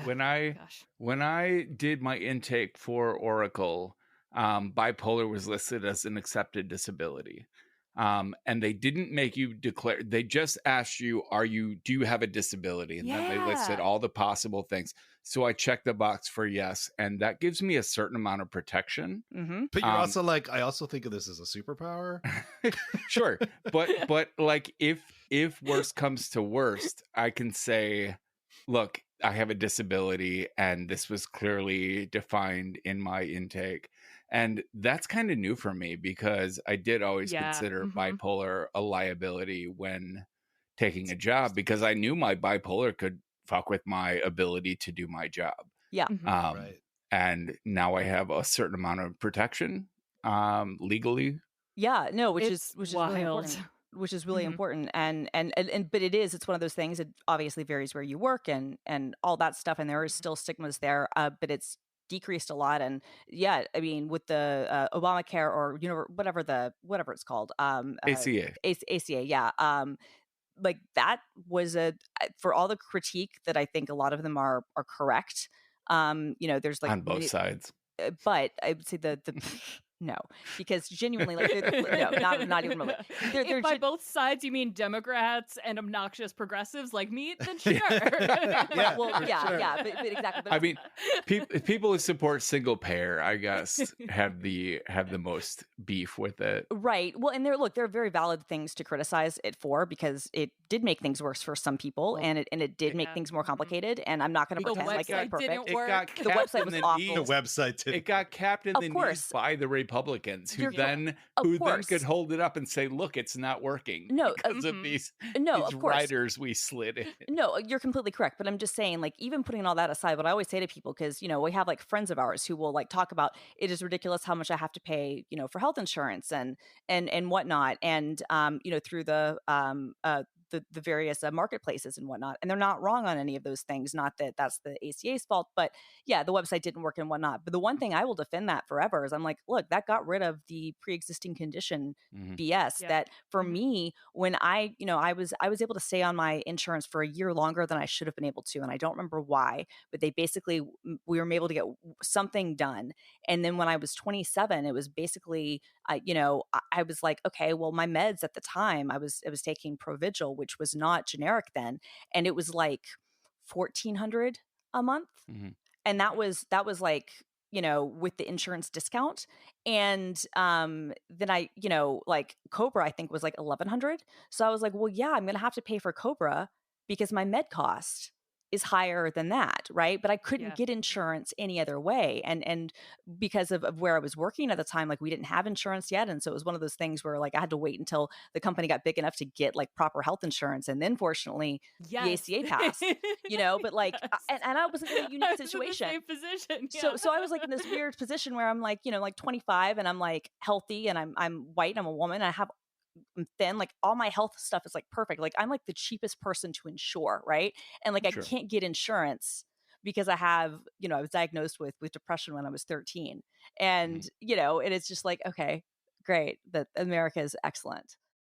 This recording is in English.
Gosh. when I did my intake for Oracle, bipolar was listed as an accepted disability. And they didn't make you declare, they just asked you, do you have a disability? And then they listed all the possible things. So I checked the box for yes. And that gives me a certain amount of protection. Mm-hmm. But you're also like, I also think of this as a superpower. Sure. But like if worst comes to worst, I can say, look, I have a disability and this was clearly defined in my intake. And that's kind of new for me because I did always consider bipolar a liability when taking a job because I knew my bipolar could fuck with my ability to do my job. Yeah. Right. And now I have a certain amount of protection legally. Yeah, no, which is wild. really important. Which is really important. And but it's one of those things. It obviously varies where you work and all that stuff. And there is still stigmas there, but it's decreased a lot. And yeah, I mean, with the Obamacare or whatever it's called, ACA. ACA, yeah. Like that was for all the critique that I think a lot of them are correct. There's like on both sides, but I would say the no, because genuinely, like, no, not even really. If by both sides you mean Democrats and obnoxious progressives like me, then sure. Yeah, but exactly. But I mean, people who support single payer, I guess, have the most beef with it, right? Well, and there are very valid things to criticize it for because it did make things worse for some people, and it did make things more complicated. And I'm not going to pretend like it's perfect. The website was awful. The website did. It got capped in the knees by the Republicans who then could hold it up and say, look, it's not working because of these riders we slid in. No, you're completely correct. But I'm just saying, like, even putting all that aside, what I always say to people, because, we have like friends of ours who will like talk about it is ridiculous how much I have to pay, for health insurance and whatnot. And, through the various marketplaces and whatnot. And they're not wrong on any of those things. Not that that's the ACA's fault, but yeah, the website didn't work and whatnot. But the one thing I will defend that forever is I'm like, look, that got rid of the pre-existing condition BS that for me, when I was able to stay on my insurance for a year longer than I should have been able to. And I don't remember why, but we were able to get something done. And then when I was 27, it was basically, I was like, okay, well, my meds at the time, I was taking Provigil, which was not generic then, and it was like $1,400 a month, and that was like with the insurance discount, and then I like Cobra I think was like $1,100, so I was like, well, yeah, I'm gonna have to pay for Cobra because my med cost is higher than that, right? But I couldn't get insurance any other way. And because of where I was working at the time, like we didn't have insurance yet. And so it was one of those things where like I had to wait until the company got big enough to get like proper health insurance. And then fortunately the ACA passed, but like, and I was in a unique situation. In the same position. Yeah. So I was like in this weird position where I'm like, like 25 and I'm like healthy and I'm white, I'm a woman, and I'm thin, like all my health stuff is like perfect. Like I'm like the cheapest person to insure, right? And like I can't get insurance because I have, I was diagnosed with depression when I was 13. And, and it's just like, okay, great, that America is excellent.